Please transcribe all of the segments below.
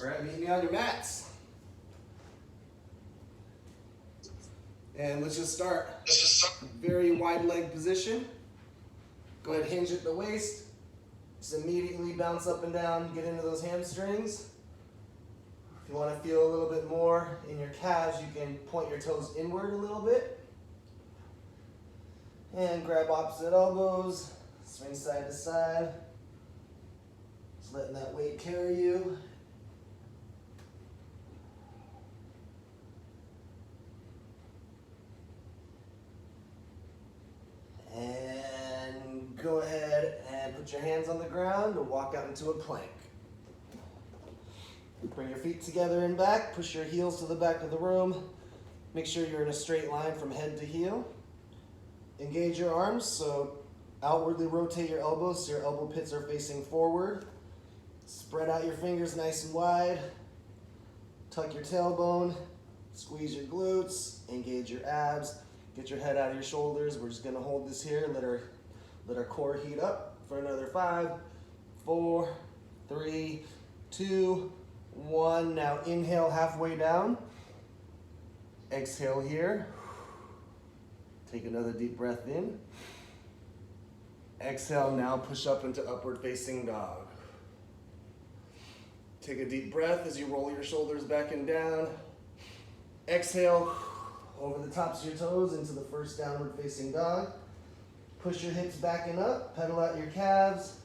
Grab, meet me on your mats. And let's just start. Very wide leg position. Go ahead, hinge at the waist. Just immediately bounce up and down, get into those hamstrings. If you want to feel a little bit more in your calves, you can point your toes inward a little bit. And grab opposite elbows, swing side to side. Just letting that weight carry you. And go ahead and put your hands on the ground and walk out into a plank. Bring your feet together and back, push your heels to the back of the room. Make sure you're in a straight line from head to heel. Engage your arms, so outwardly rotate your elbows so your elbow pits are facing forward. Spread out your fingers nice and wide. Tuck your tailbone, squeeze your glutes, engage your abs. Get your head out of your shoulders. We're just gonna hold this here, let our core heat up for another 5, 4, 3, 2, 1. Now inhale halfway down. Exhale here. Take another deep breath in. Exhale, now push up into upward facing dog. Take a deep breath as you roll your shoulders back and down. Exhale, over the tops of your toes into the first downward facing dog. Push your hips back and up, pedal out your calves.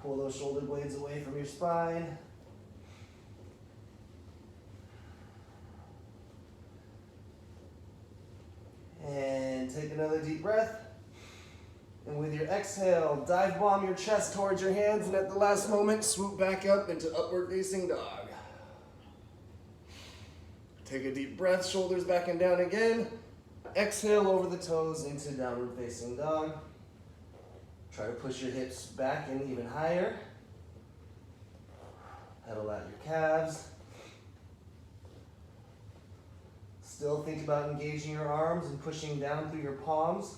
Pull those shoulder blades away from your spine. And take another deep breath. And with your exhale, dive bomb your chest towards your hands, and at the last moment, swoop back up into upward facing dog. Take a deep breath, shoulders back and down again. Exhale over the toes into downward facing dog. Try to push your hips back in even higher. Pedal out your calves. Still think about engaging your arms and pushing down through your palms.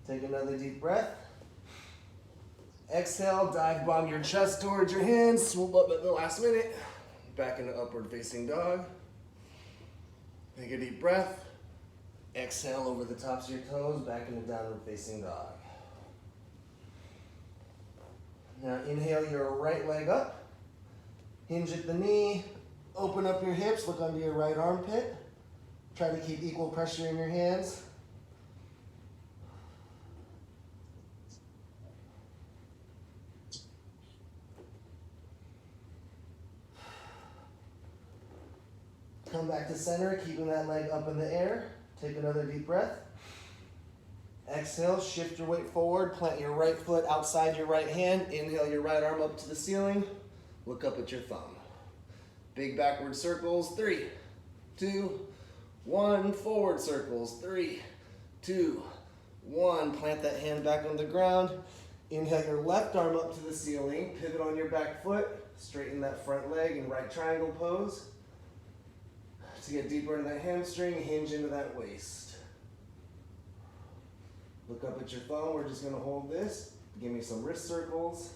Take another deep breath. Exhale, dive bomb your chest towards your hands, swoop up at the last minute. Back into upward facing dog. Take a deep breath. Exhale over the tops of your toes, back into downward facing dog. Now inhale your right leg up. Hinge at the knee, open up your hips, look under your right armpit. Try to keep equal pressure in your hands. Come back to center, keeping that leg up in the air. Take another deep breath. Exhale, shift your weight forward, plant your right foot outside your right hand. Inhale your right arm up to the ceiling. Look up at your thumb. Big backward circles, 3, 2, 1. Forward circles, 3, 2, 1. Plant that hand back on the ground. Inhale your left arm up to the ceiling. Pivot on your back foot. Straighten that front leg in right triangle pose. To get deeper into that hamstring, hinge into that waist. Look up at your thumb. We're just going to hold this. Give me some wrist circles.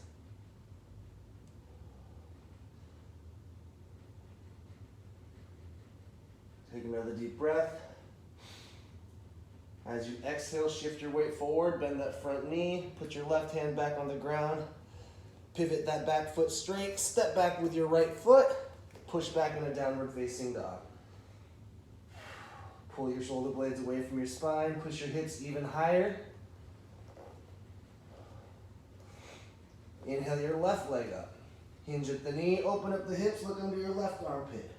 Take another deep breath. As you exhale, shift your weight forward, bend that front knee, put your left hand back on the ground, pivot that back foot straight, step back with your right foot, push back in a downward facing dog. Pull your shoulder blades away from your spine, push your hips even higher. Inhale your left leg up. Hinge at the knee, open up the hips, look under your left armpit.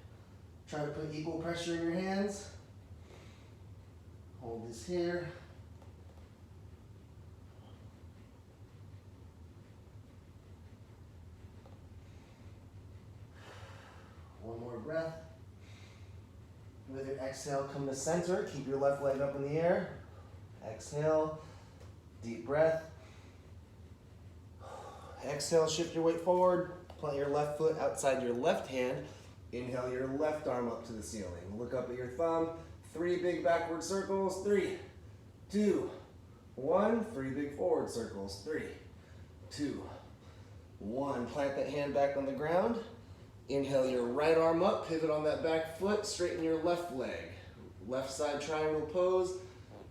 Try to put equal pressure in your hands. Hold this here. One more breath. With your exhale, come to center. Keep your left leg up in the air. Exhale, deep breath. Exhale, shift your weight forward. Plant your left foot outside your left hand. Inhale your left arm up to the ceiling. Look up at your thumb. 3 big backward circles. 3, 2, 1. 3 big forward circles. 3, 2, 1. Plant that hand back on the ground. Inhale your right arm up, pivot on that back foot, straighten your left leg. Left side triangle pose.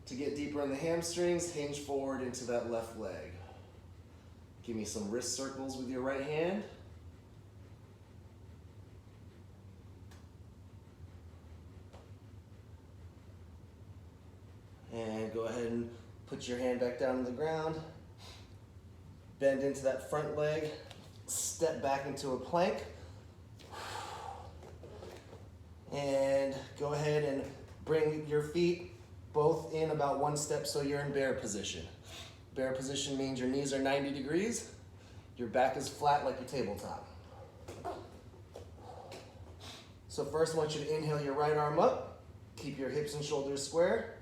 To get deeper in the hamstrings, hinge forward into that left leg. Give me some wrist circles with your right hand. And go ahead and put your hand back down on the ground. Bend into that front leg. Step back into a plank. And go ahead and bring your feet both in about 1 step so you're in bear position. Bear position means your knees are 90 degrees. Your back is flat like your tabletop. So first I want you to inhale your right arm up. Keep your hips and shoulders square.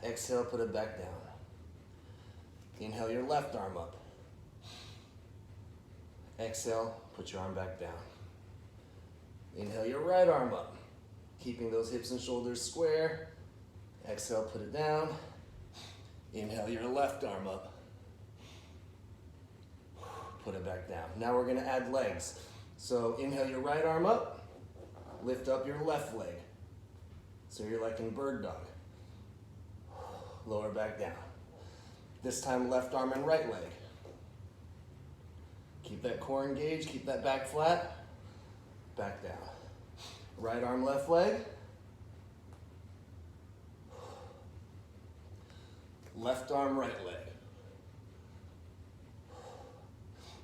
Exhale, put it back down. Inhale your left arm up. Exhale, put your arm back down. Inhale your right arm up. Keeping those hips and shoulders square. Exhale, put it down. Inhale your left arm up. Put it back down. Now we're gonna add legs. So inhale your right arm up. Lift up your left leg. So you're like in bird dog. Lower back down. This time left arm and right leg. Keep that core engaged, keep that back flat. Back down. Right arm, left leg. Left arm, right leg.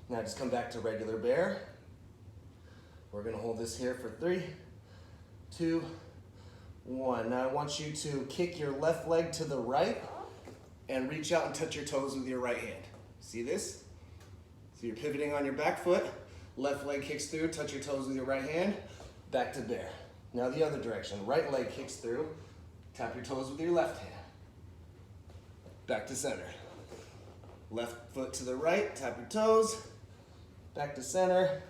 Now just come back to regular bear. We're gonna hold this here for 3, 2, 1. Now I want you to kick your left leg to the right and reach out and touch your toes with your right hand. See this? So you're pivoting on your back foot, left leg kicks through, touch your toes with your right hand, back to bear. Now the other direction, right leg kicks through, tap your toes with your left hand. Back to center. Left foot to the right, tap your toes, back to center.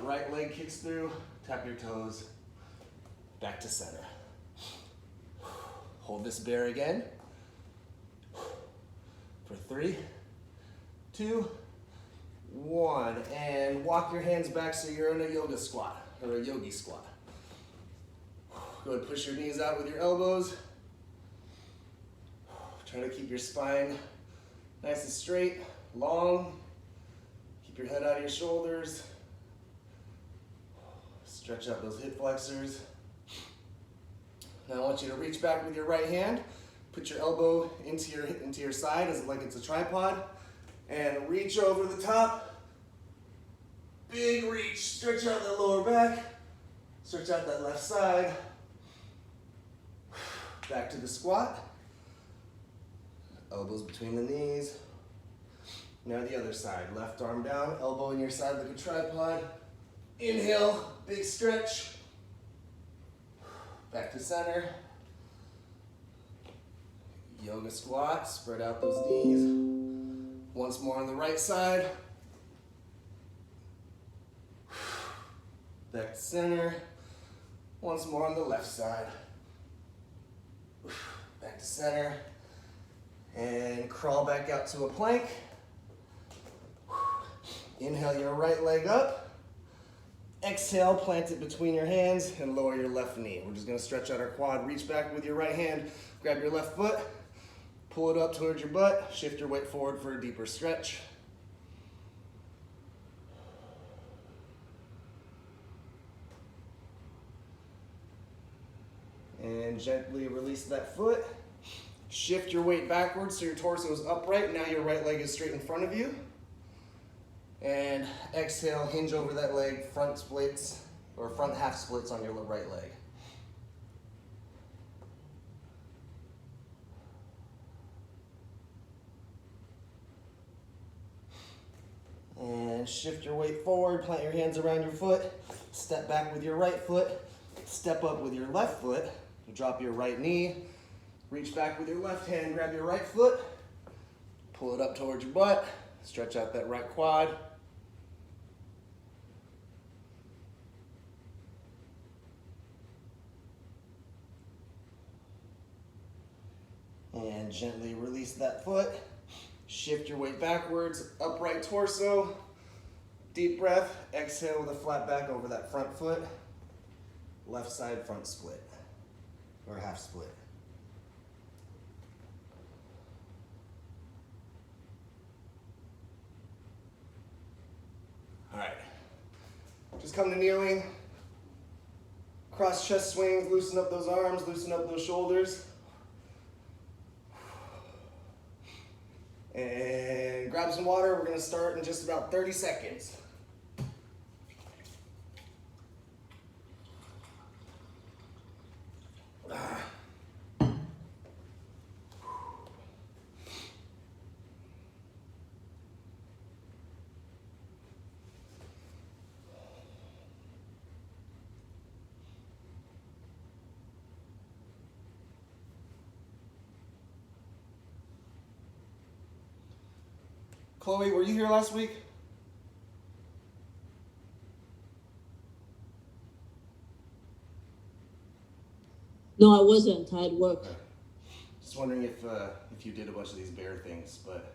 Right leg kicks through, tap your toes, back to center. Hold this bear again. For 3, 2, 1. And walk your hands back so you're in a yoga squat, or a yogi squat. Go ahead, push your knees out with your elbows. Try to keep your spine nice and straight, long. Keep your head out of your shoulders. Stretch out those hip flexors. Now I want you to reach back with your right hand. Put your elbow into your side as like it's a tripod. And reach over the top. Big reach. Stretch out that lower back. Stretch out that left side. Back to the squat. Elbows between the knees. Now the other side. Left arm down, elbow in your side like a tripod. Inhale, big stretch. Back to center. Yoga squat, spread out those knees. Once more on the right side. Back to center. Once more on the left side. Back to center. And crawl back out to a plank. Inhale your right leg up. Exhale, plant it between your hands and lower your left knee. We're just gonna stretch out our quad. Reach back with your right hand, grab your left foot, pull it up towards your butt, shift your weight forward for a deeper stretch. And gently release that foot. Shift your weight backwards so your torso is upright. Now your right leg is straight in front of you. And exhale, hinge over that leg, front splits, or front half splits on your right leg. And shift your weight forward, plant your hands around your foot, step back with your right foot, step up with your left foot, drop your right knee, reach back with your left hand, grab your right foot, pull it up towards your butt, stretch out that right quad. And gently release that foot. Shift your weight backwards, upright torso. Deep breath, exhale with a flat back over that front foot. Left side front split, or half split. All right, just come to kneeling. Cross chest swings, loosen up those arms, loosen up those shoulders. And grab some water. We're gonna start in just about 30 seconds. Chloe, were you here last week? No, I wasn't. I had work. Okay. Just wondering if you did a bunch of these bear things, but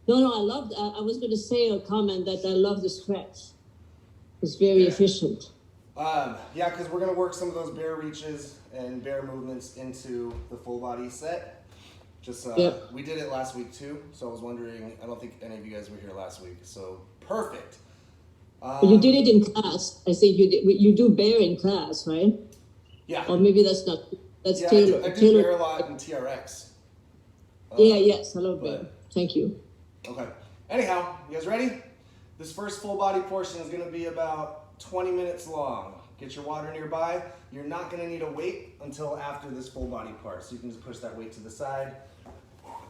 No, I loved. I was going to say a comment that I love the stretch. It's very efficient. Yeah, because we're gonna work some of those bear reaches and bear movements into the full body set. Just we did it last week too, so I was wondering. I don't think any of you guys were here last week, so perfect. You did it in class. I think you did. You do bear in class, right? Yeah. Or maybe that's not. That's Yeah, Taylor. I do bear a lot in TRX. Yes, I love bear. Thank you. Okay. Anyhow, you guys ready? This first full body portion is gonna be about 20 minutes long. Get your water nearby. You're not gonna need to wait until after this full body part, so you can just push that weight to the side.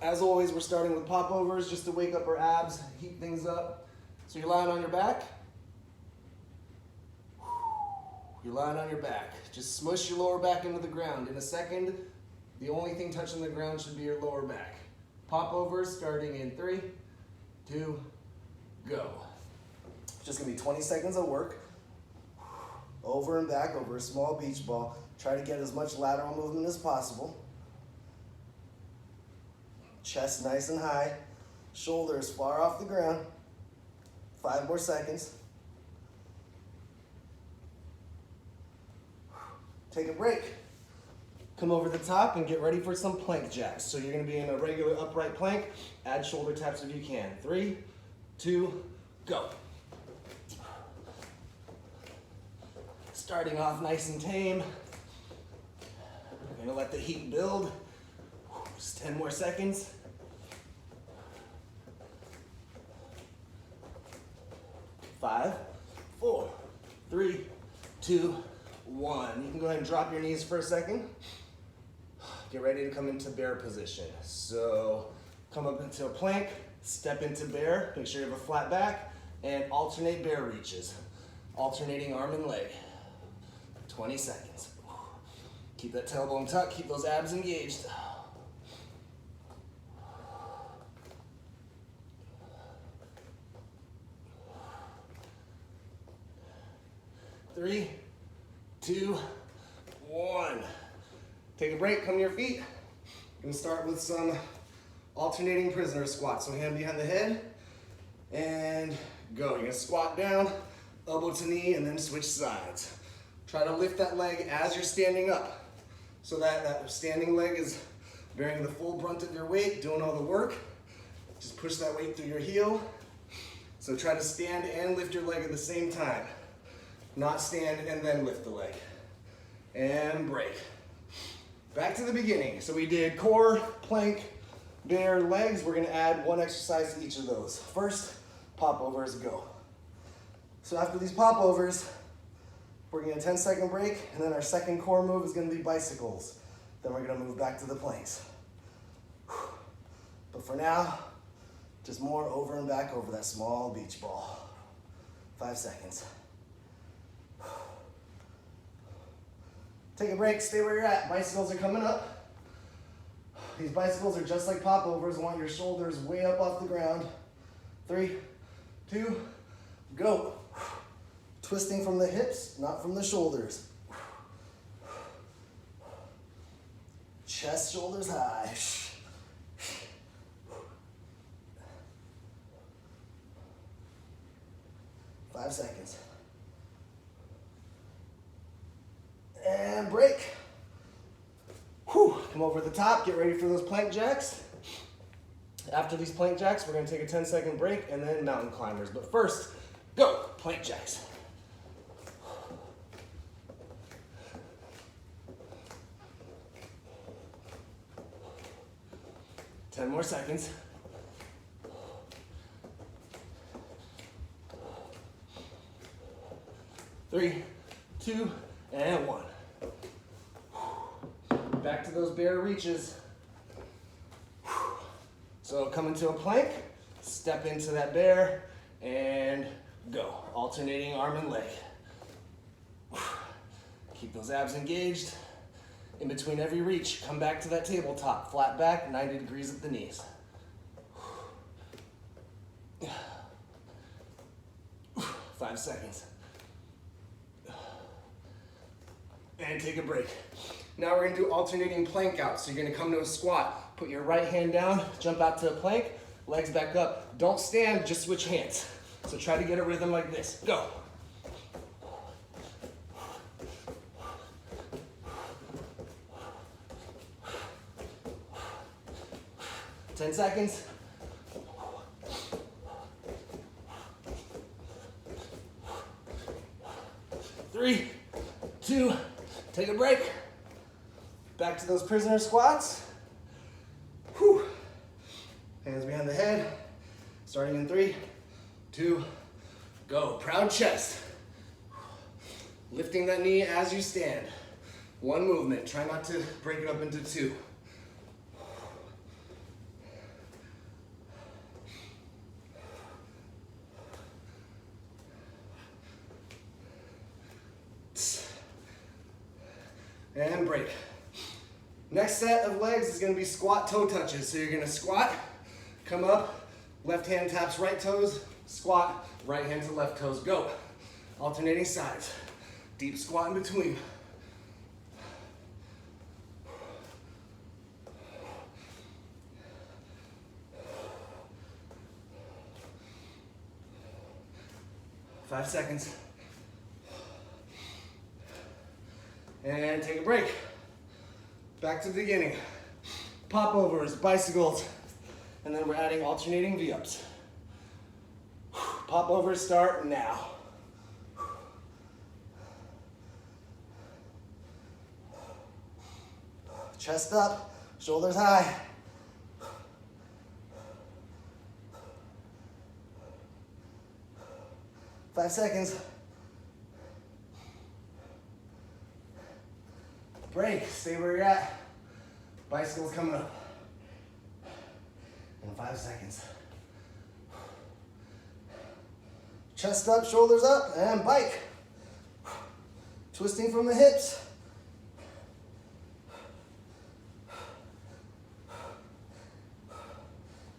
As always, we're starting with popovers just to wake up our abs, heat things up. So you're lying on your back. You're lying on your back. Just smush your lower back into the ground. In a second, the only thing touching the ground should be your lower back. Popovers starting in 3, 2, go. Just gonna be 20 seconds of work. Over and back over a small beach ball. Try to get as much lateral movement as possible. Chest nice and high. Shoulders far off the ground. 5 more seconds. Take a break. Come over the top and get ready for some plank jacks. So you're gonna be in a regular upright plank. Add shoulder taps if you can. 3, 2, go. Starting off nice and tame. We're gonna let the heat build. Just 10 more seconds. 5, 4, 3, 2, 1. You can go ahead and drop your knees for a second. Get ready to come into bear position. So come up into a plank, step into bear, make sure you have a flat back, and alternate bear reaches. Alternating arm and leg. 20 seconds. Keep that tailbone tucked, keep those abs engaged. 3, 2, 1. Take a break, come to your feet. We're gonna start with some alternating prisoner squats. So hand behind the head, and go. You're gonna squat down, elbow to knee, and then switch sides. Try to lift that leg as you're standing up, so that standing leg is bearing the full brunt of your weight, doing all the work. Just push that weight through your heel. So try to stand and lift your leg at the same time. Not stand and then lift the leg. And break. Back to the beginning. So we did core, plank, bear, legs. We're gonna add one exercise to each of those. First, popovers, go. So after these popovers, we're gonna get a 10-second break, and then our second core move is gonna be bicycles. Then we're gonna move back to the planks. But for now, just more over and back over that small beach ball. 5 seconds. Take a break, stay where you're at. Bicycles are coming up. These bicycles are just like popovers. I want your shoulders way up off the ground. 3, 2, go. Twisting from the hips, not from the shoulders. Chest, shoulders high. 5 seconds. And break. Whew. Come over the top, get ready for those plank jacks. After these plank jacks, we're gonna take a 10-second break and then mountain climbers. But first, go, plank jacks. 10 more seconds. Three, two, and one. Back to those bear reaches. So come into a plank, step into that bear, and go. Alternating arm and leg. Keep those abs engaged. In between every reach, come back to that tabletop. Flat back, 90 degrees at the knees. 5 seconds. And take a break. Now we're gonna do alternating plank out. So you're gonna come to a squat. Put your right hand down, jump out to a plank, legs back up. Don't stand, just switch hands. So try to get a rhythm like this. Go. 10 seconds. Three, two, take a break. Back to those prisoner squats. Whew. Hands behind the head. Starting in 3, 2, go. Proud chest. Lifting that knee as you stand. One movement. Try not to break it up into 2. And break. Next set of legs is going to be squat toe touches. So you're going to squat, come up, left hand taps right toes, squat, right hand to left toes, go. Alternating sides. Deep squat in between. Five seconds. And take a break. Back to the beginning. Pop overs, bicycles, and then we're adding alternating V-ups. Pop overs start now. Chest up, shoulders high. Five seconds. Break, stay where you're at. Bicycles coming up. In 5 seconds. Chest up, shoulders up, and bike. Twisting from the hips.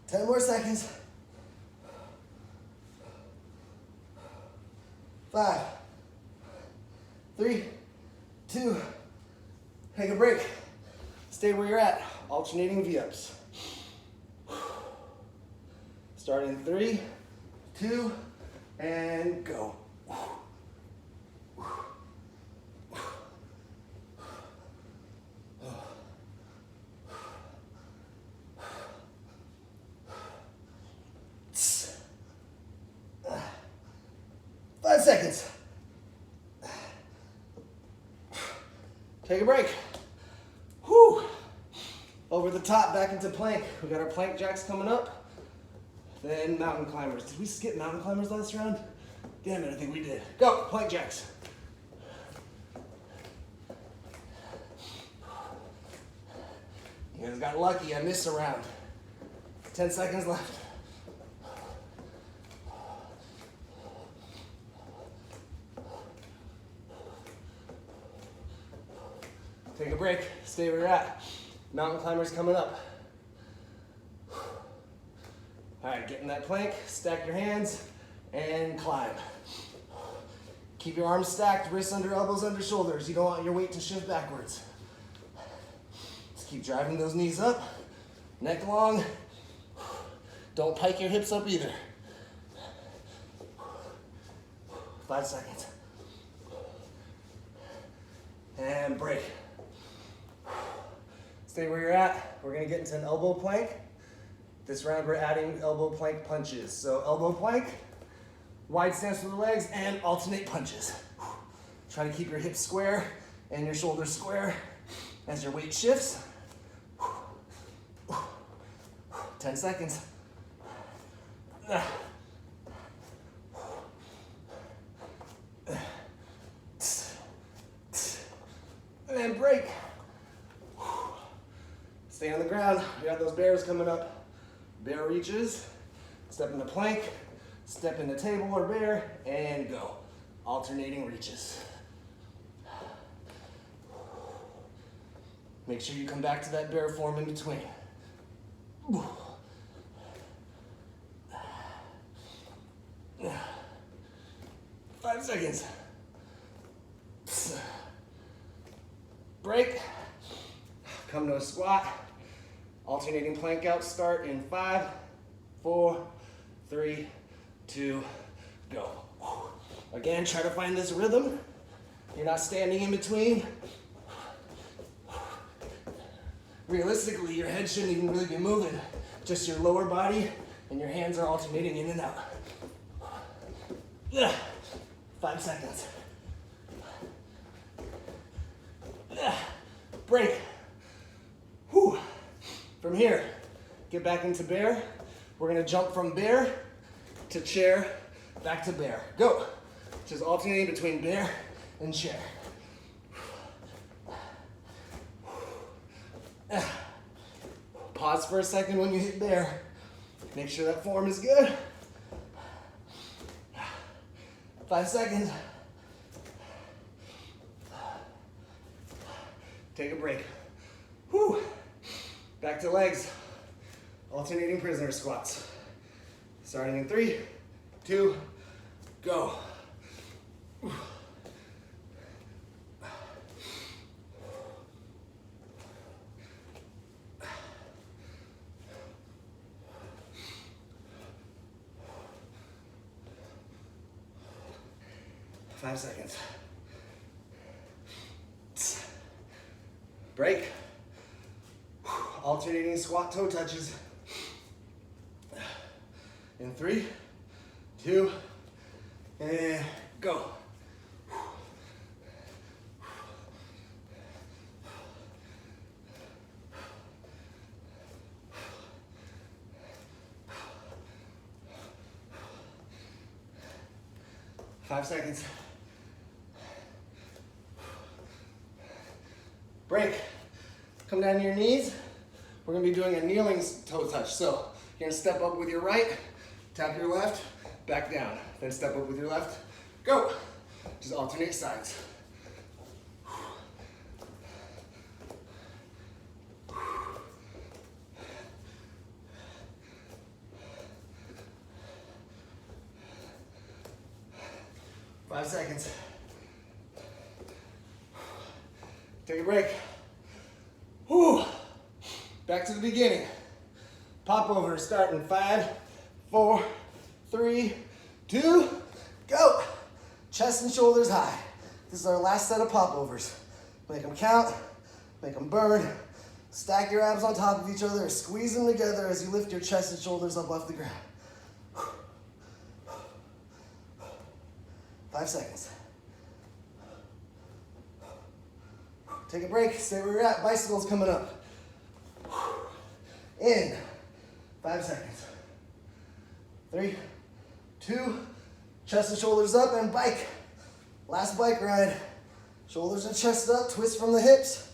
Ten more seconds. 5, 3, 2, take a break. Stay where you're at. Alternating V-ups. Start in 3, 2, and go. 5 seconds. Take a break. Whew. Over the top, back into plank. We got our plank jacks coming up. Then mountain climbers. Did we skip mountain climbers last round? Damn it, I think we did. Go, plank jacks. You guys got lucky, I missed a round. 10 seconds left. Take a break, stay where you're at. Mountain climbers coming up. All right, get in that plank, stack your hands, and climb. Keep your arms stacked, wrists under elbows under shoulders. You don't want your weight to shift backwards. Just keep driving those knees up, neck long. Don't pike your hips up either. 5 seconds. And break. Stay where you're at. We're gonna get into an elbow plank. This round we're adding elbow plank punches. So elbow plank, wide stance with the legs, and alternate punches. Try to keep your hips square and your shoulders square as your weight shifts. 10 seconds. And break. Stay on the ground. We got those bears coming up. Bear reaches. Step into plank. Step into table or bear. And go. Alternating reaches. Make sure you come back to that bear form in between. 5 seconds. Break. Come to a squat. Alternating plank out. Start in 5, 4, 3, 2, go. Again, try to find this rhythm. You're not standing in between. Realistically, your head shouldn't even really be moving. Just your lower body and your hands are alternating in and out. 5 seconds. Break. Whew. From here, get back into bear. We're gonna jump from bear to chair, back to bear. Go. Just alternating between bear and chair. Pause for a second when you hit bear. Make sure that form is good. 5 seconds. Take a break. Whew. Back to legs. Alternating prisoner squats. Starting in 3, 2, go. 5 seconds. Break. Alternating squat toe touches. In 3, 2, and go. Five seconds. Break. Come down to your knees. We're gonna be doing a kneeling toe touch. So you're gonna step up with your right, tap your left, back down. Then step up with your left, go. Just alternate sides. Five seconds. Take a break. Whew. Back to the beginning. Pop over, start in 5, 4, 3, 2, go. Chest and shoulders high. This is our last set of pop overs. Make them count, make them burn. Stack your abs on top of each other, squeeze them together as you lift your chest and shoulders up off the ground. 5 seconds. Take a break, stay where you're at. Bicycles coming up. In 5 seconds. 3, 2, chest and shoulders up, and bike. Last bike ride. Shoulders and chest up, twist from the hips.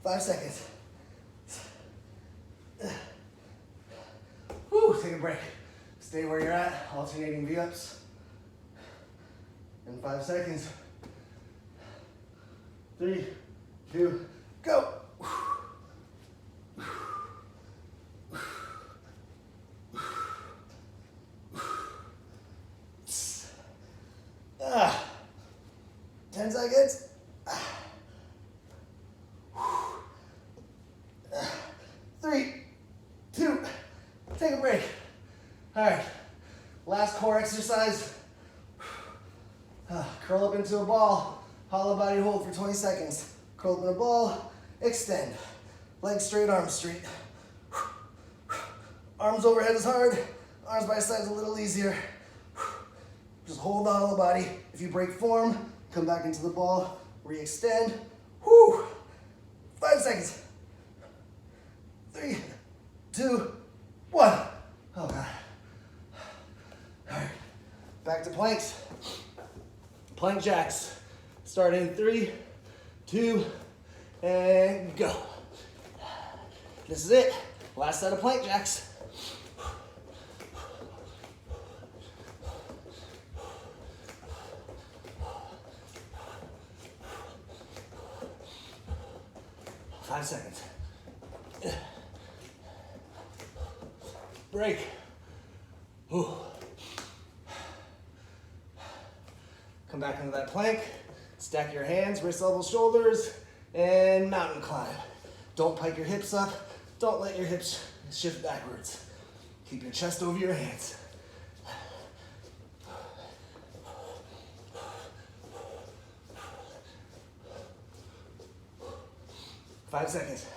5 seconds. Whew, take a break. Stay where you're at, alternating V-ups. In 5 seconds. 3, 2, go. 10 seconds. exercise. Curl up into a ball. Hollow body hold for 20 seconds. Curl up in a ball. Extend. Legs straight, arms straight. Arms overhead is hard. Arms by side is a little easier. Just hold the hollow body. If you break form, come back into the ball. Re-extend. Whew. 5 seconds. 3, 2, 1. Oh God. All right. Back to planks. Plank jacks. Start in 3, 2, and go. This is it. Last set of plank jacks. Five seconds. Break. Ooh. Come back into that plank. Stack your hands, wrists, elbows, shoulders, and mountain climb. Don't pike your hips up. Don't let your hips shift backwards. Keep your chest over your hands. Five seconds.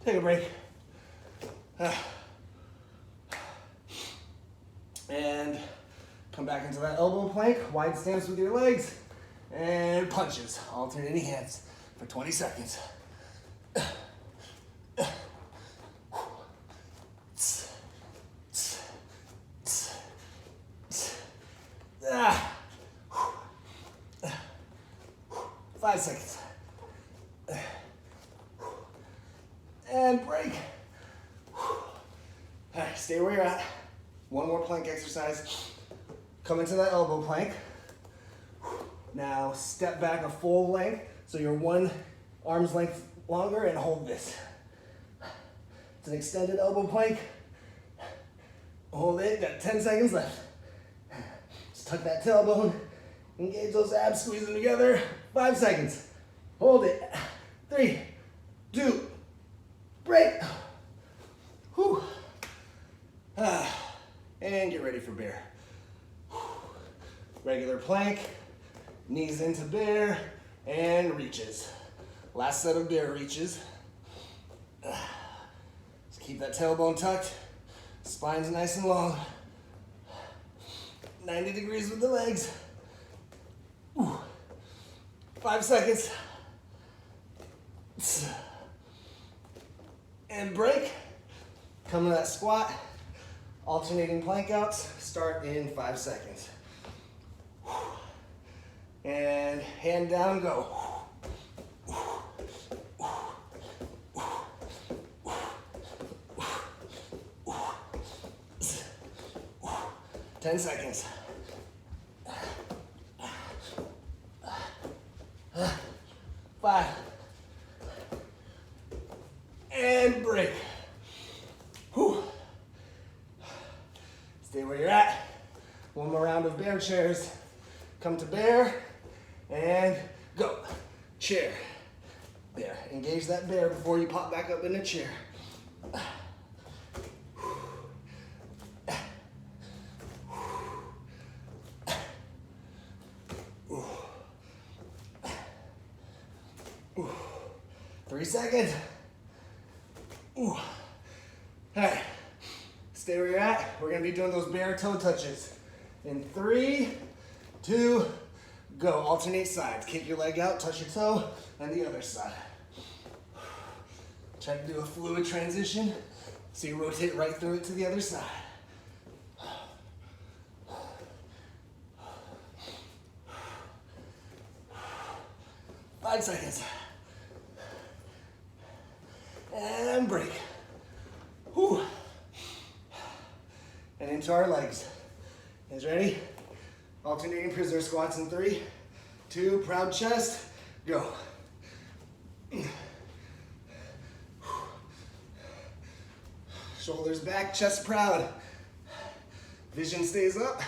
Take a break. And come back into that elbow plank, wide stance with your legs, and punches, alternating hands for 20 seconds. Ah. 5 seconds. And break. All right, stay where you're at. One more plank exercise. Come into that elbow plank. Now step back a full length, so you're one arm's length longer, and hold this. It's an extended elbow plank. Hold it, got 10 seconds left. Just tuck that tailbone, engage those abs, squeeze them together. 5 seconds. Hold it. 3, 2, break. Whew. And get ready for bear. Regular plank, knees into bear, and reaches. Last set of bear reaches. Just keep that tailbone tucked. Spine's nice and long. 90 degrees with the legs. 5 seconds. And break. Come to that squat. Alternating plank outs. Start in 5 seconds. And hand down, go. 10 seconds. 5. And break. Whew. Stay where you're at. One more round of bear chairs. Come to bear and go. Chair. Bear. Engage that bear before you pop back up in a chair. Ooh. 3 seconds. Ooh. All right. Stay where you're at. We're gonna be doing those bear toe touches. In 3, 2, go. Alternate sides. Kick your leg out, touch your toe, and the other side. Try to do a fluid transition so you rotate right through it to the other side. 5 seconds. And break. Whew. And into our legs. You guys ready? Alternating prisoner squats in 3, 2, proud chest, go. Shoulders back, chest proud. Vision stays up.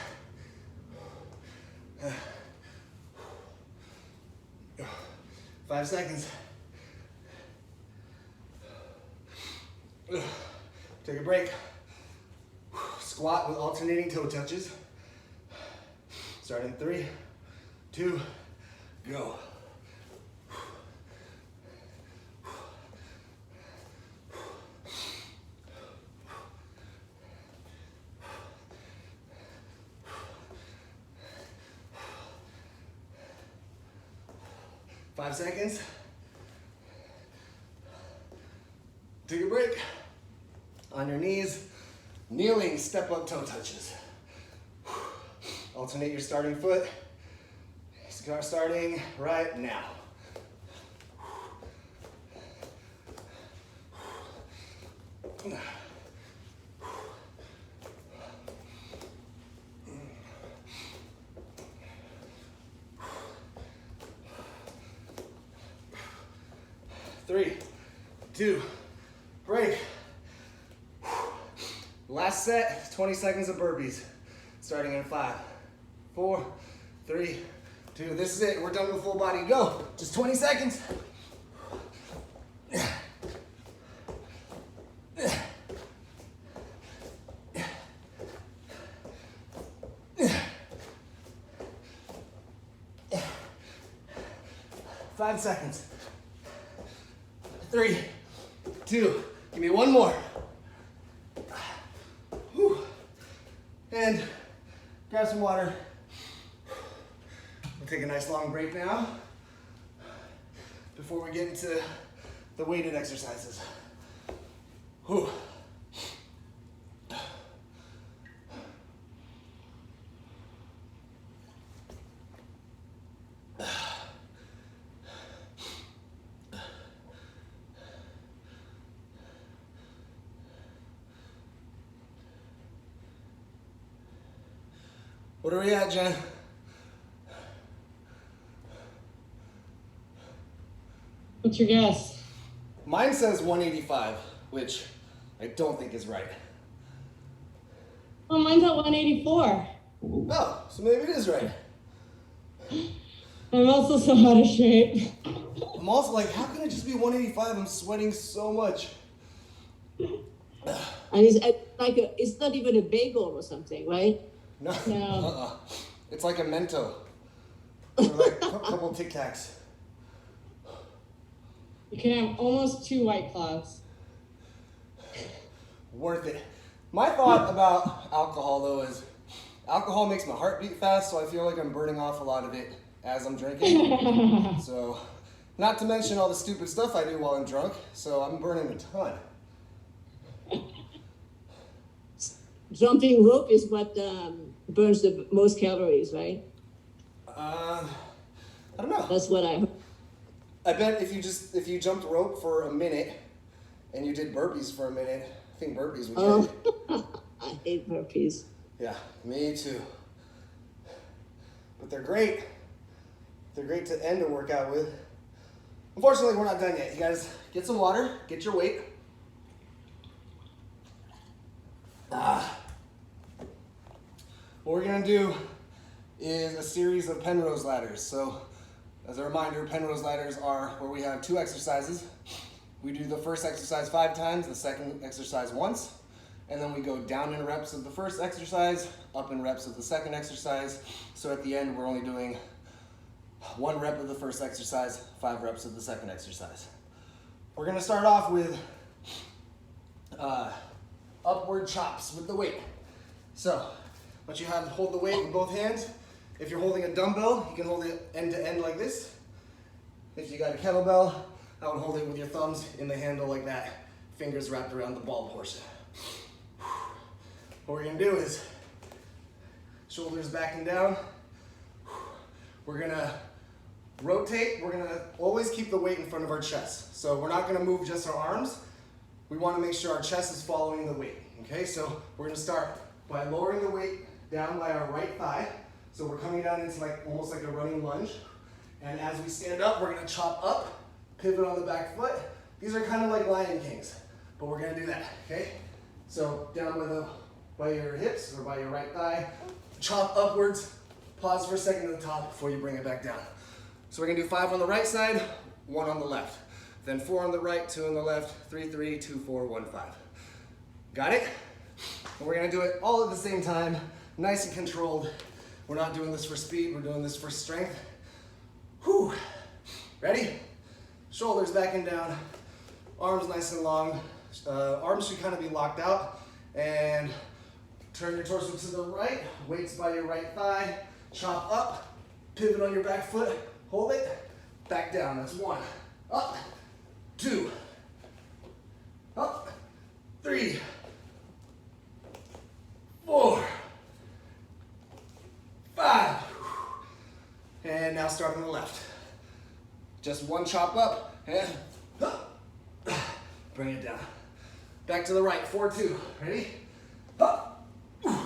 5 seconds. Take a break. Squat with alternating toe touches. Start in 3, 2, go. Five seconds. Take a break. On your knees, kneeling step up toe touches. Alternate your starting foot. Start starting right now. Three, 2, break. Last set, 20 seconds of burpees. Starting in 5, 4, 3, 2. This is it. We're done with full body. Go. Just 20 seconds. Five seconds. 3, 2. Give me one more. Whew. And grab some water. We'll take a nice long break now before we get into the weighted exercises. Whew. What are we at, Jen? What's your guess? Mine says 185, which I don't think is right. Oh, mine's at 184. Oh, so maybe it is right. I'm also so out of shape. I'm also like, how can it just be 185? I'm sweating so much. And it's like it's not even a bagel or something, right? No. No. It's like a Mento. Or like a couple Tic Tacs. You can have almost 2 White Claws. Worth it. My thought about alcohol, though, is alcohol makes my heart beat fast, so I feel like I'm burning off a lot of it as I'm drinking. So, not to mention all the stupid stuff I do while I'm drunk, so I'm burning a ton. Jumping rope is what burns the most calories, right? I don't know. That's what I heard. I bet if you jumped rope for a minute and you did burpees for a minute, I think burpees would get it. Oh, I hate burpees. Yeah, me too. But they're great. They're great to end a workout with. Unfortunately, we're not done yet. You guys get some water, get your weight. What we're gonna do is a series of Penrose ladders. So, as a reminder, Penrose ladders are where we have 2 exercises. We do the first exercise 5 times, the second exercise once, and then we go down in reps of the first exercise, up in reps of the second exercise. So at the end, we're only doing 1 rep of the first exercise, 5 reps of the second exercise. We're gonna start off with upward chops with the weight. So, once you hold the weight with both hands. If you're holding a dumbbell, you can hold it end to end like this. If you got a kettlebell, I would hold it with your thumbs in the handle like that, fingers wrapped around the ball portion. What we're gonna do is shoulders back and down. We're gonna rotate. We're gonna always keep the weight in front of our chest. So we're not gonna move just our arms. We wanna make sure our chest is following the weight, okay? So we're gonna start by lowering the weight down by our right thigh. So we're coming down into like almost like a running lunge. And as we stand up, we're gonna chop up, pivot on the back foot. These are kind of like Lion Kings, but we're gonna do that, okay? So down by your hips or by your right thigh, chop upwards, pause for a second at the top before you bring it back down. So we're gonna do 5 on the right side, 1 on the left. Then 4 on the right, 2 on the left, 3, 3, 2, 4, 1, 5. Got it? We're gonna do it all at the same time, nice and controlled. We're not doing this for speed, we're doing this for strength. Whew. Ready? Shoulders back and down, arms nice and long. Arms should kind of be locked out, and turn your torso to the right, weights by your right thigh, chop up, pivot on your back foot, hold it, back down. That's 1, up, 2, up, 3, 4, 5. And now start on the left. Just 1 chop up and up. Bring it down. Back to the right, 4, 2. Ready? Up. Up.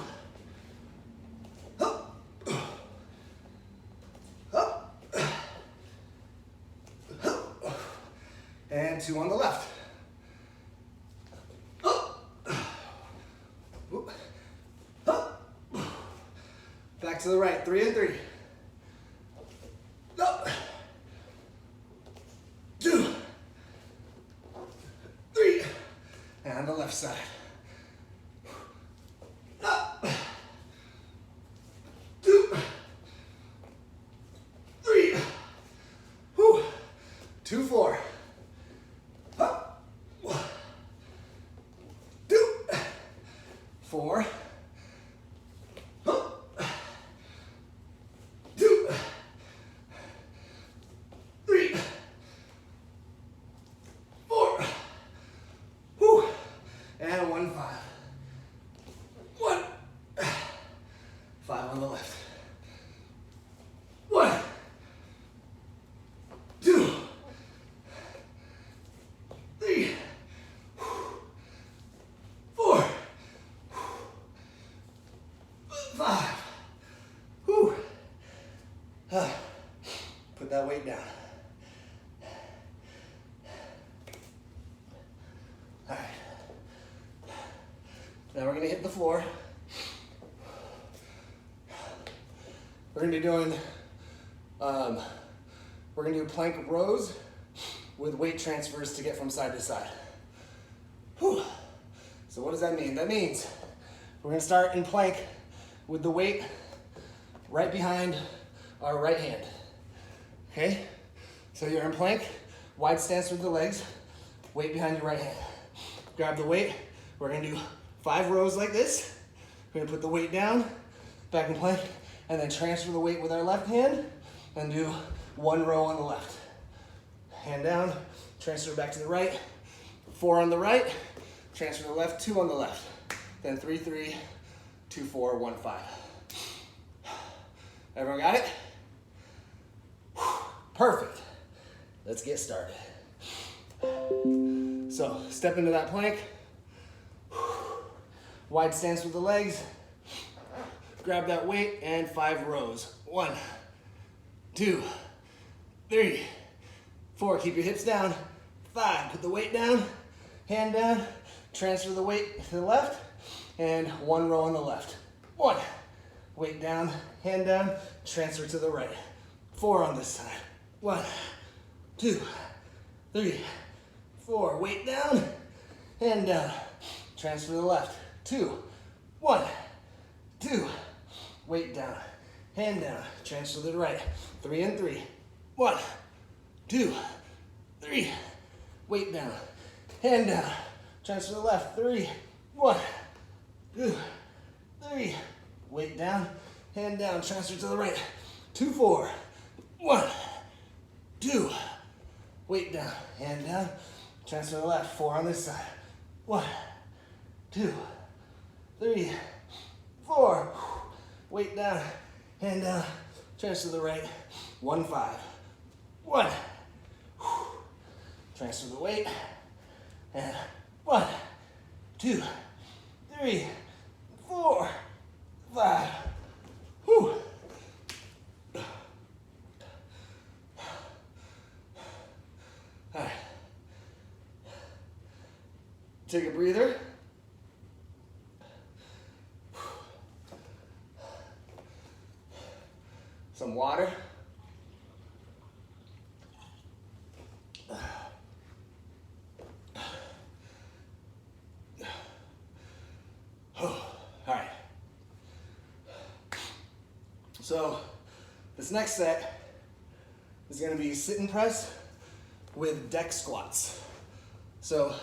Up. And 2 on the left. Up. Up. Back to the right, 3 and 3. Up. 2, 3. And on the left side. Up. 2, 3. Whew. 2, 4. Up. 2, 4. Up. 2, 3, 4. Whew. And 1, 5. 1. 5 on the left. 1, 2, 3, 4, 5. Whew. Put that weight down. All right. Now we're gonna hit the floor. We're gonna be doing, we're gonna do plank rows with weight transfers to get from side to side. Whew. So what does that mean? That means we're gonna start in plank with the weight right behind our right hand. Okay? So you're in plank, wide stance with the legs, weight behind your right hand. Grab the weight. We're gonna do 5 rows like this. We're gonna put the weight down, back in plank, and then transfer the weight with our left hand and do 1 row on the left. Hand down, transfer back to the right, 4 on the right, transfer to the left, 2 on the left. Then 3, 3, 2, 4, 1, 5. Everyone got it? Perfect. Let's get started. So step into that plank. Wide stance with the legs. Grab that weight and 5 rows. 1, 2, 3, 4. Keep your hips down. 5. Put the weight down. Hand down. Transfer the weight to the left. And 1 row on the left. 1. Weight down. Hand down. Transfer to the right. 4 on this side. 1, 2, 3, 4. Weight down. Hand down. Transfer to the left. 2, 1, 2. Weight down. Hand down. Transfer to the right. 3 and 3. 1, 2, 3. Weight down. Hand down. Transfer to the left. 3, 1, 2, 3. Weight down. Hand down. Transfer to the right. 2, 4. 1, 2. Weight down. Hand down. Transfer to the left. 4 on this side. 1, 2, 3, 4. Weight down. Hand down. Transfer to the right. 1, 5. 1. Transfer the weight. And 1, 2, 3, 4, 5. Whew. All right. Take a breather. Some water. Oh. So this next set is gonna be sit and press with deck squats. So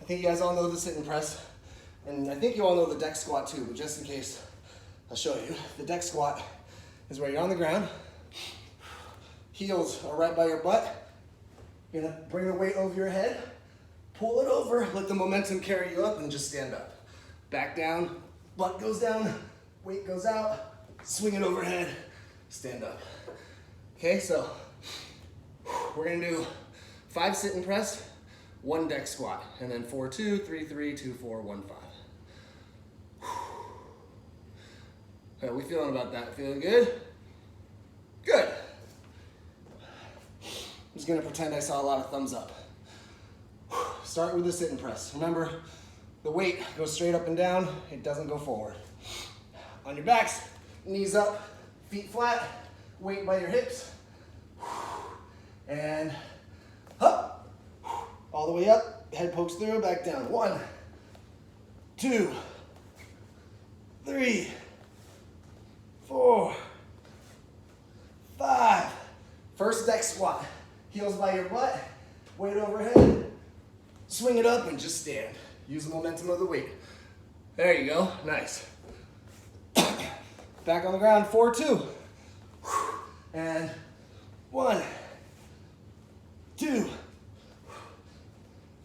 I think you guys all know the sit and press, and I think you all know the deck squat too, but just in case, I'll show you. The deck squat is where you're on the ground, heels are right by your butt. You're gonna bring the weight over your head, pull it over, let the momentum carry you up, and just stand up. Back down, butt goes down, weight goes out, swing it overhead, stand up. Okay, so we're gonna do 5 sit and press, 1 deck squat, and then 4-2, 3-3, 2-4, 1-5. How are we feeling about that? Feeling good? Good. I'm just gonna pretend I saw a lot of thumbs up. Start with the sit and press. Remember, the weight goes straight up and down, it doesn't go forward. On your backs, knees up, feet flat, weight by your hips. And up, all the way up, head pokes through, back down. 1, 2, 3, 4, 5. First deck squat. Heels by your butt, weight overhead, swing it up and just stand. Use the momentum of the weight. There you go, nice. Back on the ground, 4-2. And 1, 2,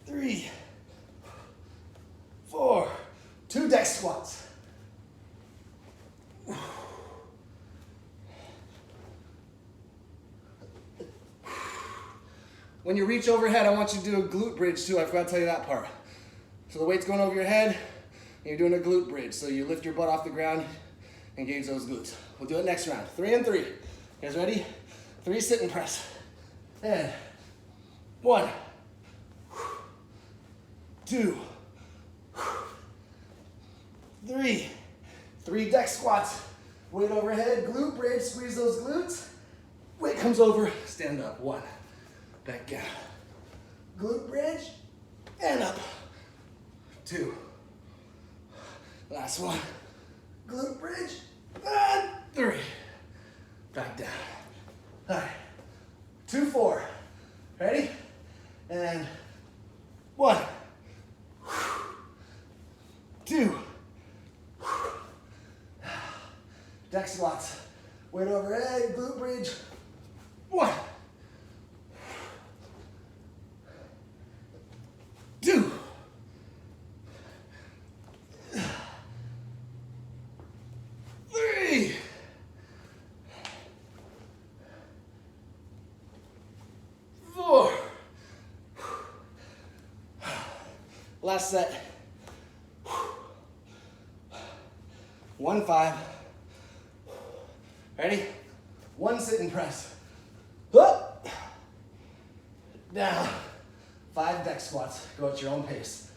3, 4. 2 deck squats. When you reach overhead, I want you to do a glute bridge too. I forgot to tell you that part. So the weight's going over your head, and you're doing a glute bridge. So you lift your butt off the ground, engage those glutes. We'll do it next round. 3 and 3. You guys ready? 3 sit and press. And 1, 2, 3. 3 deck squats. Weight overhead, glute bridge, squeeze those glutes. Weight comes over, stand up. 1, back down. Glute bridge, and up. 2. Last one. Glute bridge, and 3. Back down. All right. 2, 4. Ready? And 1, 2. Deck squats. Weight overhead, glute bridge. 1, 2. 3. 4. Last set. 1, 5. Ready? 1 sit and press. Up. Down. 5 deck squats. Go at your own pace.